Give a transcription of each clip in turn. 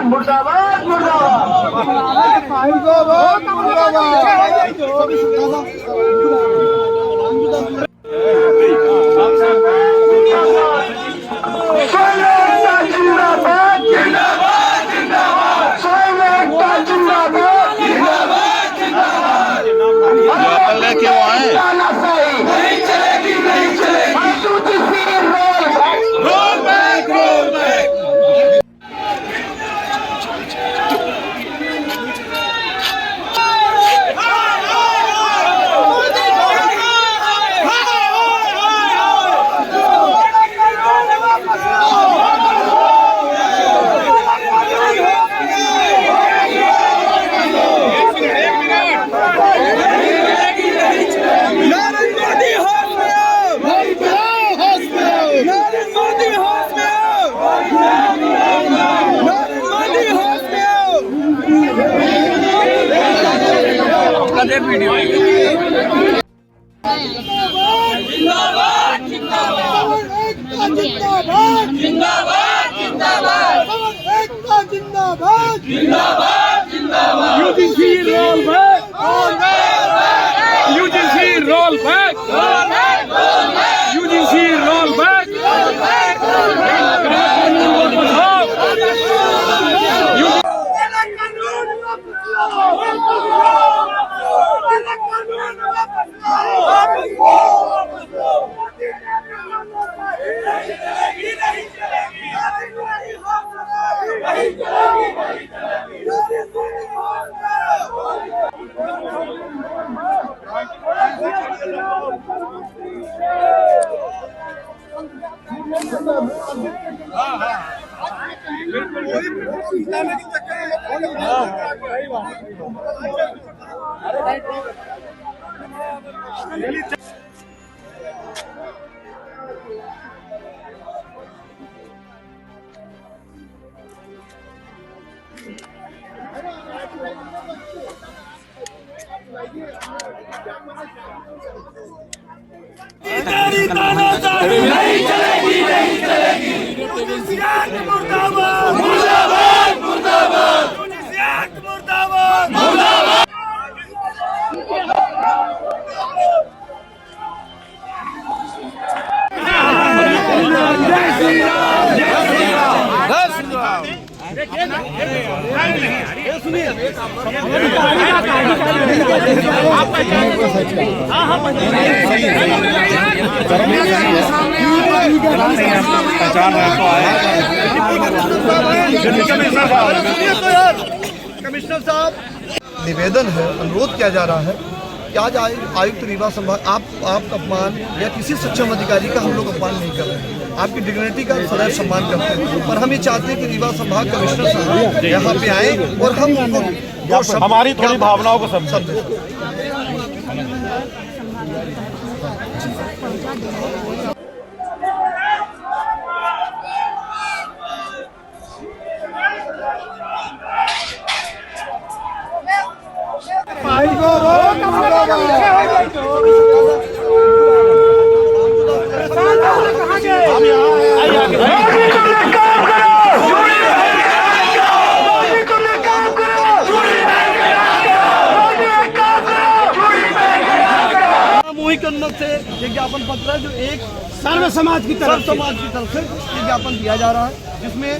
मुर्दाबाद लेके वो आए नहीं चलेगी, नहीं चलेगी। Roll back, roll back. Video जिंदाबाद जिंदाबाद जिंदाबाद जिंदाबाद जिंदाबाद जिंदाबाद जिंदाबाद UGC roll back, UGC roll back, UGC roll back. नहीं चलेगी, नहीं चलेगी। मुर्दाबाद मुर्दाबाद मुर्दाबाद मुर्दाबाद मुर्दाबाद। जय श्री राम, जय श्री राम, जय श्री राम। सुनिए कमिश्नर साहब, निवेदन है, अनुरोध किया जा रहा है कि आज आयुक्त रीवा संभाग आप अपमान या किसी सक्षम अधिकारी का हम लोग अपमान नहीं कर रहे हैं। आपकी डिग्निटी का सदैव सम्मान करते हैं, पर हम ये चाहते हैं कि रीवा संभाग कमिश्नर साहब यहाँ पे आए और हम हमारी थोड़ी भावनाओं को समझें। से ये ज्ञापन पत्र है जो एक सर्व समाज की तरफ से ये ज्ञापन दिया जा रहा है, जिसमें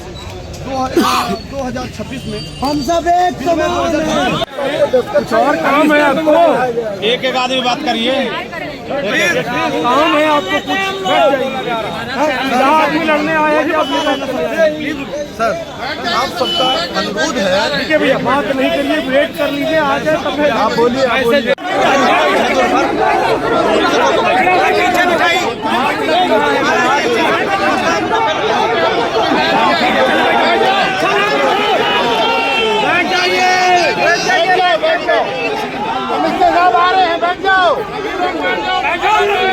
2026 में हम सब एक समान हैं। कुछ और काम है आपको, एक एक आदमी बात करिए। काम है आपको, कुछ आदमी लड़ने आए हैं। सर, आप सबका अनुरोध है, ठीक है भैया, बात नहीं करिए, वेट कर लीजिए, आ जाए तब आप बोलिए।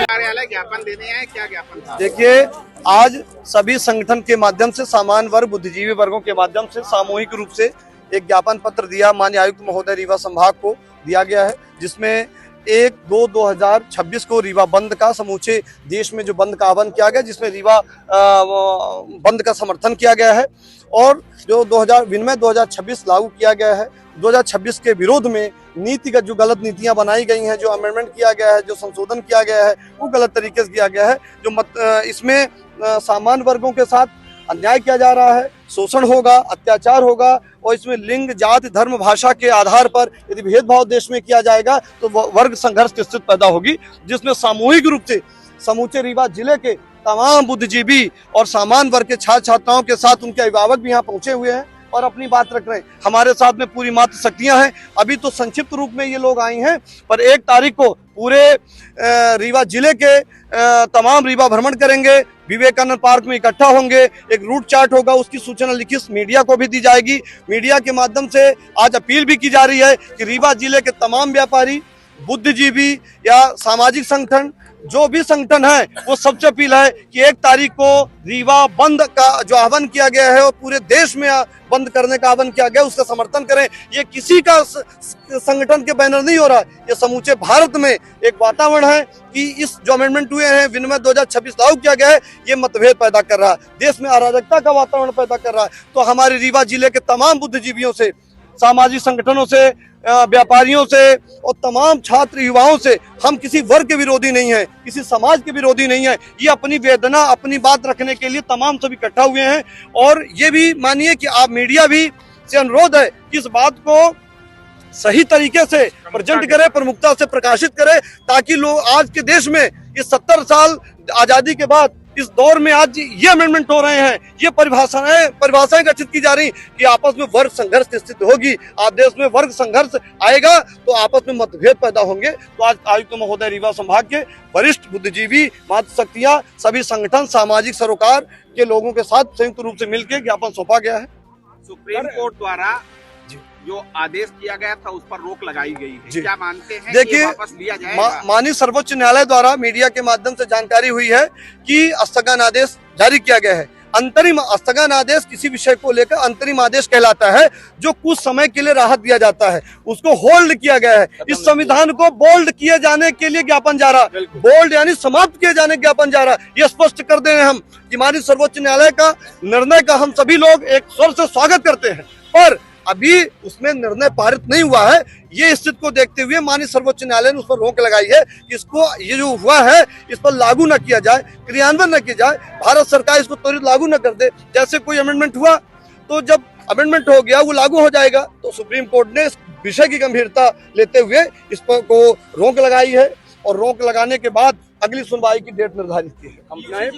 कार्यालय ज्ञापन देने आए, क्या ज्ञापन था? देखिए, आज सभी संगठन के माध्यम से, सामान्य वर्ग, बुद्धिजीवी वर्गों के माध्यम से सामूहिक रूप से एक ज्ञापन पत्र दिया माननीय आयुक्त महोदय रीवा संभाग को दिया गया है, जिसमें 1/2/2026 को रीवा बंद का समूचे देश में जो बंद का आह्वान किया गया, जिसमें रीवा बंद का समर्थन किया गया है और जो विनिमय 2026 लागू किया गया है, 2026 के विरोध में नीतिगत जो गलत नीतियां बनाई गई हैं, जो अमेंडमेंट किया गया है, जो संशोधन किया गया है, वो गलत तरीके से किया गया है। इसमें सामान्य वर्गों के साथ अन्याय किया जा रहा है, शोषण होगा, अत्याचार होगा और इसमें लिंग, जाति, धर्म, भाषा के आधार पर यदि भेदभाव देश में किया जाएगा तो वर्ग संघर्ष की स्थिति पैदा होगी, जिसमें सामूहिक रूप से समूचे रीवा जिले के तमाम बुद्धिजीवी और सामान्य वर्ग के छात्र छात्राओं के साथ उनके अभिभावक भी यहाँ पहुंचे हुए हैं और अपनी बात रख रहे हैं। हमारे साथ में पूरी मात्र शक्तियां हैं। अभी तो संक्षिप्त रूप में ये लोग आई हैं, पर 1 तारीख को पूरे रीवा जिले के तमाम रीवा भ्रमण करेंगे, विवेकानंद पार्क में इकट्ठा होंगे, एक रूट चार्ट होगा, उसकी सूचना लिखित मीडिया को भी दी जाएगी। मीडिया के माध्यम से आज अपील भी की जा रही है कि रीवा जिले के तमाम व्यापारी, बुद्धिजीवी या सामाजिक संगठन, जो भी संगठन है, वो सबसे अपील है कि 1 तारीख को रीवा बंद का जो आह्वान किया गया है और पूरे देश में बंद करने का आह्वान किया गया, उसका समर्थन करें। ये किसी का संगठन के बैनर नहीं हो रहा, ये समूचे भारत में एक वातावरण है कि इस जो अमेंडमेंट हुए हैं, विनिमय 2026 लागू किया गया है, ये मतभेद पैदा कर रहा है, देश में अराजकता का वातावरण पैदा कर रहा है। तो हमारे रीवा जिले के तमाम बुद्धिजीवियों से, सामाजिक संगठनों से, व्यापारियों से और तमाम छात्र युवाओं से, हम किसी वर्ग के विरोधी नहीं है, किसी समाज के विरोधी नहीं है। ये अपनी वेदना, अपनी बात रखने के लिए तमाम सब इकट्ठा हुए हैं और ये भी मानिए कि आप मीडिया भी से अनुरोध है कि इस बात को सही तरीके से प्रेजेंट करे, प्रमुखता से प्रकाशित करे, ताकि लोग आज के देश में इस 70 साल आजादी के बाद इस दौर में आज ये अमेंडमेंट हो रहे हैं, ये परिभाषाएं गठित की जा रही कि आपस में वर्ग संघर्ष की स्थिति होगी। आज देश में वर्ग संघर्ष आएगा तो आपस में मतभेद पैदा होंगे। तो आज आयुक्त महोदय रीवा संभाग के वरिष्ठ बुद्धिजीवी, मातृशक्तियां, सभी संगठन, सामाजिक सरोकार के लोगों के साथ संयुक्त रूप से मिलकर ज्ञापन सौंपा गया है। सुप्रीम कोर्ट द्वारा जो आदेश किया गया था उस पर रोक लगाई गई है, क्या मानते हैं? देखिए, वापस लिया जाएगा? माननीय सर्वोच्च न्यायालय द्वारा मीडिया के माध्यम से जानकारी हुई है कि स्थगन आदेश जारी किया गया है। अंतरिम स्थगन आदेश किसी विषय को लेकर अंतरिम आदेश कहलाता है, जो कुछ समय के लिए राहत दिया जाता है, उसको होल्ड किया गया है। इस संविधान को बोल्ड किए जाने के लिए ज्ञापन जा रहा, बोल्ड यानी समाप्त किए जाने का ज्ञापन जा रहा। ये स्पष्ट कर दे रहे हैं हम कि माननीय सर्वोच्च न्यायालय का निर्णय का हम सभी लोग एक स्वर से स्वागत करते हैं, पर अभी उसमें निर्णय पारित नहीं हुआ है। ये स्थिति को देखते हुए माननीय सर्वोच्च न्यायालय ने उस पर रोक लगाई है कि इसको, ये जो हुआ है, इस पर लागू न किया जाए, क्रियान्वयन न किया जाए, भारत सरकार इसको त्वरित लागू न कर दे। जैसे कोई अमेंडमेंट हुआ तो जब अमेंडमेंट हो गया वो लागू हो जाएगा। तो सुप्रीम कोर्ट ने इस विषय की गंभीरता लेते हुए इस पर को रोक लगाई है और रोक लगाने के बाद अगली सुनवाई की डेट निर्धारित की है।